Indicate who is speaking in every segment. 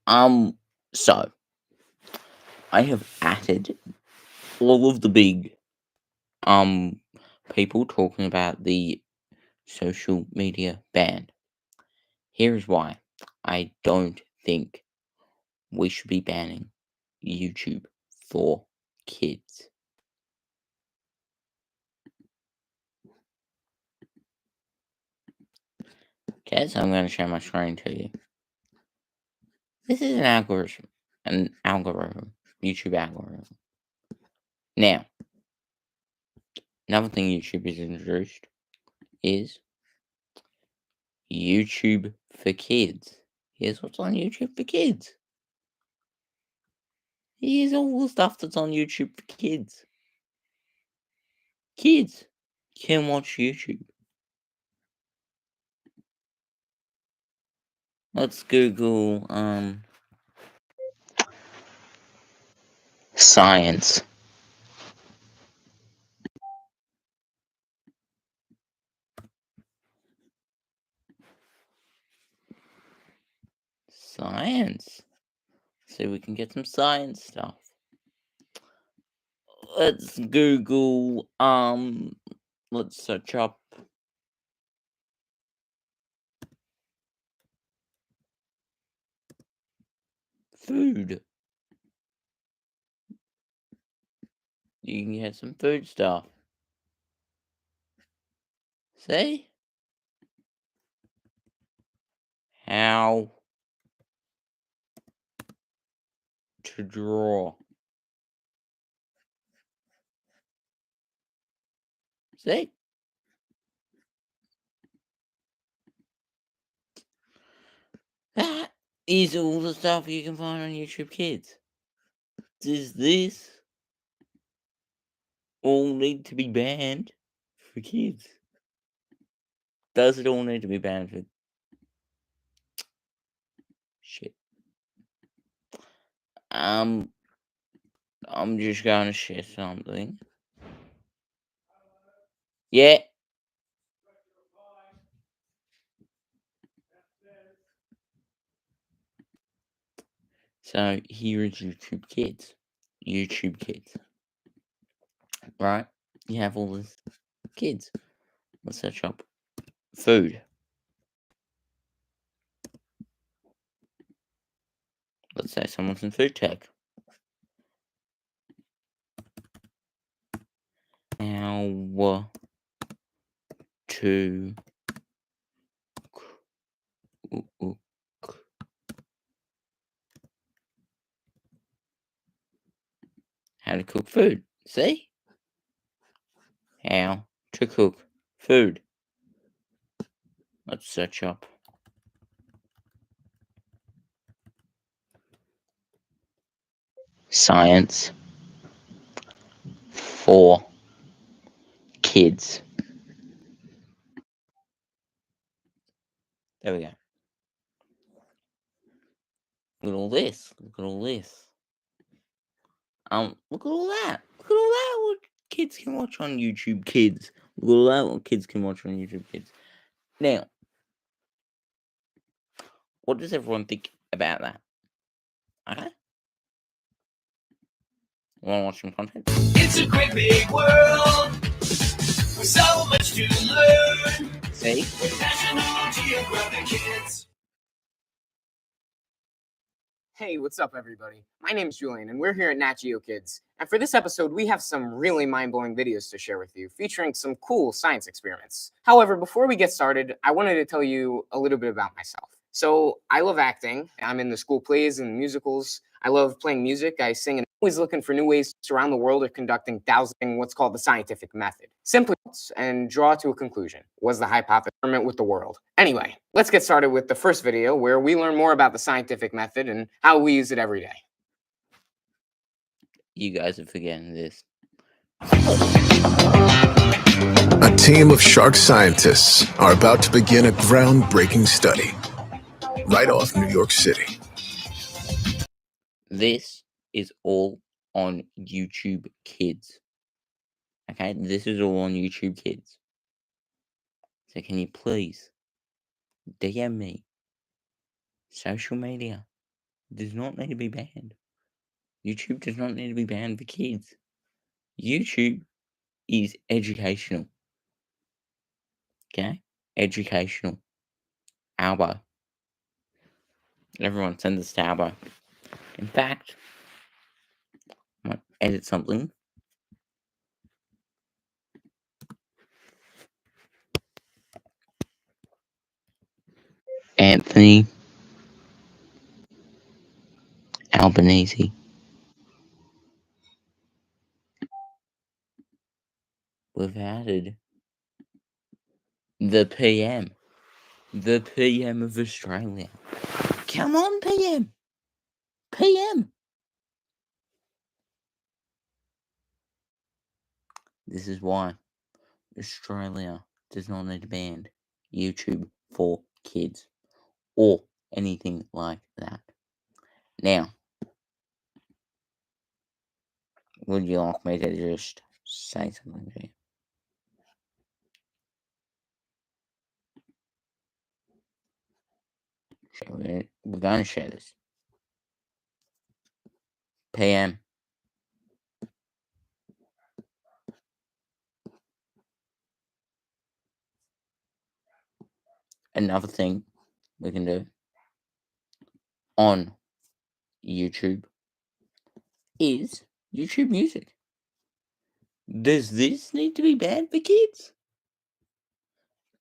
Speaker 1: Um, so I have added all of the big um people talking about the social media ban. Here's why. I don't think we should be banning YouTube for kids. Okay, so I'm going to share my screen to you. This is an algorithm, YouTube algorithm. Now, another thing YouTube has introduced is YouTube for kids. Here's what's on YouTube for kids. Here's all the stuff that's on YouTube for kids. Kids can watch YouTube. Let's Google science. Science. See, we can get some science stuff. Let's Google let's search up food. You can get some food stuff. See? How to draw. See? That is all the stuff you can find on YouTube Kids. Does this all need to be banned for kids? Does it all need to be banned for shit? I'm just going to share something. Yeah. So here is YouTube Kids. YouTube Kids. Right? You have all these kids. Let's search up food. Let's say someone's in food tech. How to cook. How to cook food. See? How to cook food. Let's search up science for kids. There we go. Look at all this. Look at all this. Look at all that. Look at all that. What kids can watch on YouTube Kids. Look at all that. What kids can watch on YouTube Kids. Now, what does everyone think about that? Okay. Want to watch some content?
Speaker 2: It's a great big world with so much to learn.
Speaker 1: See?
Speaker 2: With National Geographic Kids.
Speaker 3: Hey, what's up, everybody? My name's Julian, and we're here at Nat Geo Kids. And for this episode, we have some really mind-blowing videos to share with you, featuring some cool science experiments. However, before we get started, I wanted to tell you a little bit about myself. So, I love acting. I'm in the school plays and musicals. I love playing music. I sing, and I'm always looking for new ways around the world of conducting dowsing what's called the scientific method. Simply and draw to a conclusion. Was the hypothesis with the world? Anyway, let's get started with the first video where we learn more about the scientific method and how we use it every day.
Speaker 1: You guys are forgetting this.
Speaker 4: A team of shark scientists are about to begin a groundbreaking study right off New York City.
Speaker 1: This is all on YouTube Kids. Okay, this is all on YouTube Kids. So can you please DM me social media does not need to be banned. YouTube does not need to be banned for kids. YouTube is educational. Okay? Educational. Albo. Everyone send this to Albo. In fact, I might edit something. Anthony Albanese. We've added the PM. The PM of Australia. Come on, PM. PM. This is why Australia does not need to ban YouTube for kids or anything like that. Now, would you like me to just say something to you? We're going to share this. PM. Another thing we can do on YouTube is YouTube Music. Does this need to be banned for kids?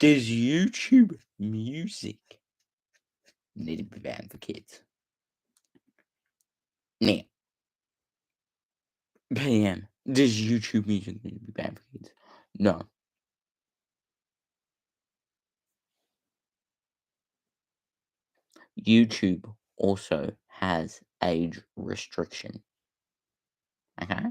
Speaker 1: Does YouTube Music need to be banned for kids? Now, PM, does YouTube Music need to be banned for kids? No. YouTube also has age restriction. Okay?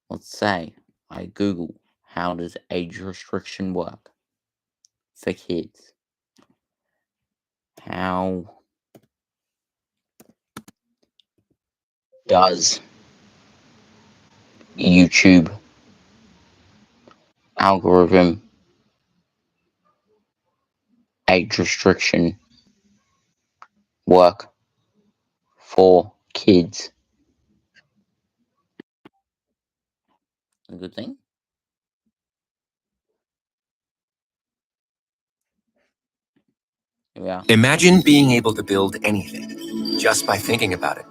Speaker 1: Let's say I Google how does age restriction work for kids. How does YouTube algorithm age restriction work for kids? A good thing. Here we are.
Speaker 2: Imagine being able to build anything just by thinking about it.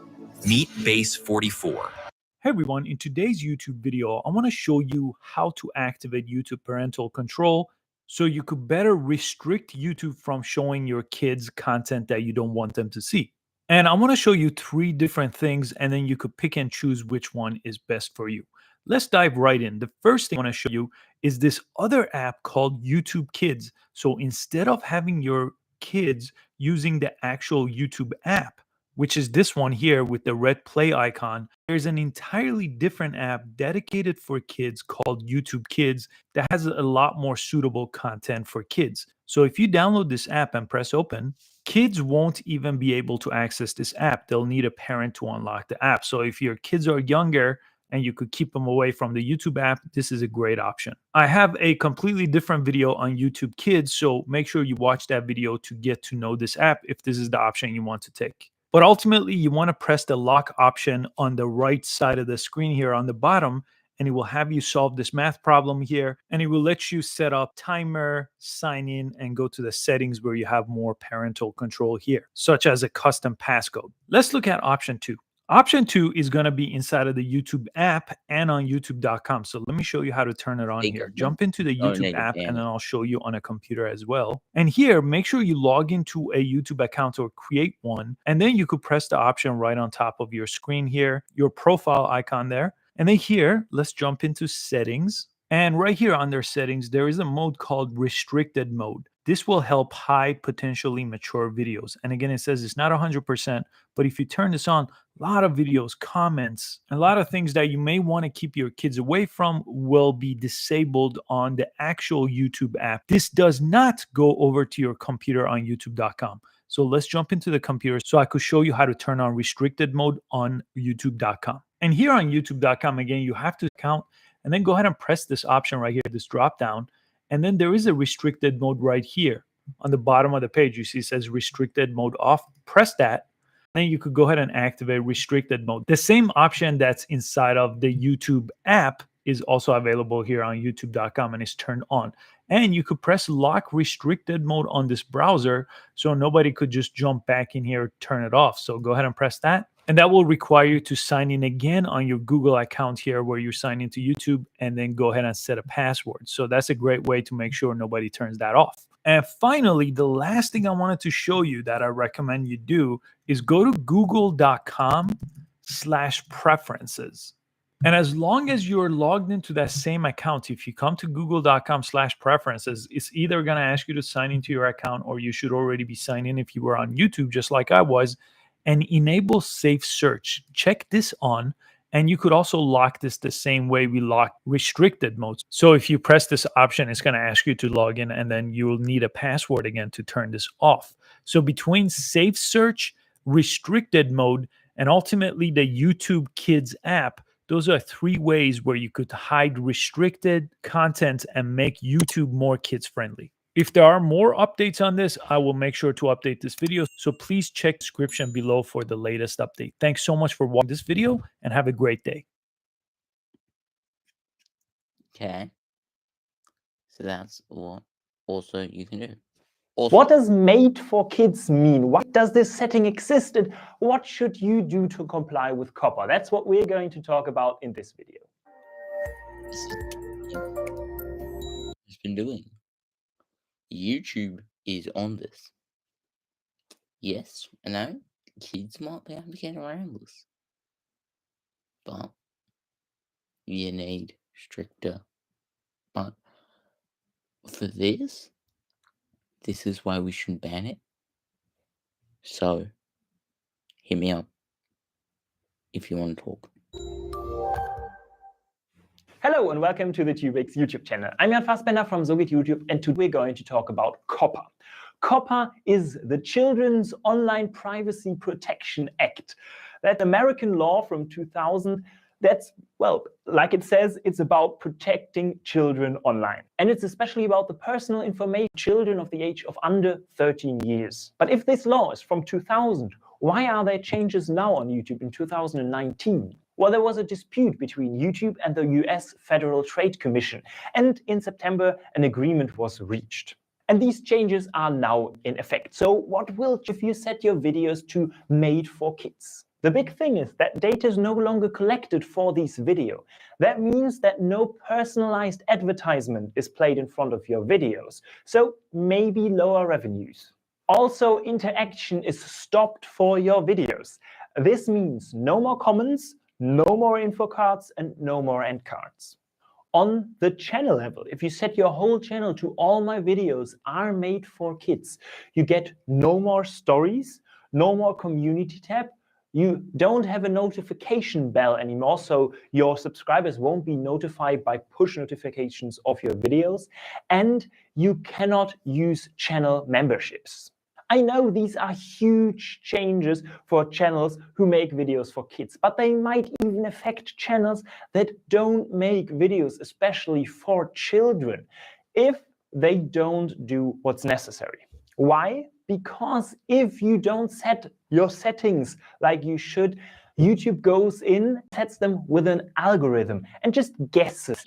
Speaker 2: Meet Base 44.
Speaker 5: Hey everyone, in today's YouTube video, I want to show you how to activate YouTube parental control so you could better restrict YouTube from showing your kids content that you don't want them to see. And I want to show you 3 different things, and then you could pick and choose which one is best for you. Let's dive right in. The first thing I want to show you is this other app called YouTube Kids. So instead of having your kids using the actual YouTube app, which is this one here with the red play icon, there's an entirely different app dedicated for kids called YouTube Kids that has a lot more suitable content for kids. So if you download this app and press open, kids won't even be able to access this app. They'll need a parent to unlock the app. So if your kids are younger and you could keep them away from the YouTube app, this is a great option. I have a completely different video on YouTube Kids, so make sure you watch that video to get to know this app if this is the option you want to take. But ultimately, you want to press the lock option on the right side of the screen here on the bottom, and it will have you solve this math problem here, and it will let you set up timer, sign in, and go to the settings where you have more parental control here, such as a custom passcode. Let's look at option 2. Option 2 is going to be inside of the YouTube app and on youtube.com. So let me show you how to turn it on here. Jump into the YouTube app and then I'll show you on a computer as well. And here, make sure you log into a YouTube account or create one. And then you could press the option right on top of your screen here, your profile icon there. And then here, let's jump into settings. And right here under settings, there is a mode called restricted mode. This will help hide potentially mature videos. And again, it says it's not 100%, but if you turn this on, a lot of videos, comments, a lot of things that you may want to keep your kids away from will be disabled on the actual YouTube app. This does not go over to your computer on youtube.com. So let's jump into the computer so I could show you how to turn on restricted mode on youtube.com. And here on youtube.com, again, you have to account and then go ahead and press this option right here, this drop down. And then there is a restricted mode right here on the bottom of the page. You see it says restricted mode off. Press that. Then you could go ahead and activate restricted mode. The same option that's inside of the YouTube app is also available here on youtube.com and is turned on. And you could press lock restricted mode on this browser so nobody could just jump back in here, turn it off. So go ahead and press that. And that will require you to sign in again on your Google account here where you sign into YouTube, and then go ahead and set a password. So that's a great way to make sure nobody turns that off. And finally, the last thing I wanted to show you that I recommend you do is go to google.com/preferences. And as long as you're logged into that same account, if you come to google.com/preferences, it's either going to ask you to sign into your account, or you should already be signed in if you were on YouTube, just like I was, and enable safe search. Check this on. And you could also lock this the same way we lock restricted modes. So if you press this option, it's going to ask you to log in, and then you will need a password again to turn this off. So between safe search, restricted mode, and ultimately the YouTube Kids app, those are 3 ways where you could hide restricted content and make YouTube more kids friendly. If there are more updates on this, I will make sure to update this video. So please check the description below for the latest update. Thanks so much for watching this video, and have a great day.
Speaker 1: Okay. So that's what also you can do. Also,
Speaker 6: What does made for kids mean? Why does this setting exist? And what should you do to comply with COPPA? That's what we're going to talk about in this video.
Speaker 1: it's been doing. YouTube is on this. Yes, I know kids might be able to get around this, but you need stricter. But for this is why we shouldn't ban it. So hit me up if you want to talk.
Speaker 6: Hello and welcome to the TubeX YouTube channel. I'm Jan Fassbender from So Geht YouTube, and today we're going to talk about COPPA. COPPA is the Children's Online Privacy Protection Act. That American law from 2000 that's, well, like it says, it's about protecting children online. And it's especially about the personal information of children of the age of under 13 years. But if this law is from 2000, why are there changes now on YouTube in 2019? Well, there was a dispute between YouTube and the US Federal Trade Commission, and in September an agreement was reached. And these changes are now in effect. So what will if you set your videos to made for kids? The big thing is that data is no longer collected for these videos. That means that no personalized advertisement is played in front of your videos, so maybe lower revenues. Also, interaction is stopped for your videos. This means no more comments, no more info cards, and no more end cards. On the channel level, if you set your whole channel to all my videos are made for kids, you get no more stories, no more community tab. You don't have a notification bell anymore, so your subscribers won't be notified by push notifications of your videos, and you cannot use channel memberships. I know these are huge changes for channels who make videos for kids, but they might even affect channels that don't make videos, especially for children, if they don't do what's necessary. Why? Because if you don't set your settings like you should, YouTube goes in, sets them with an algorithm, and just guesses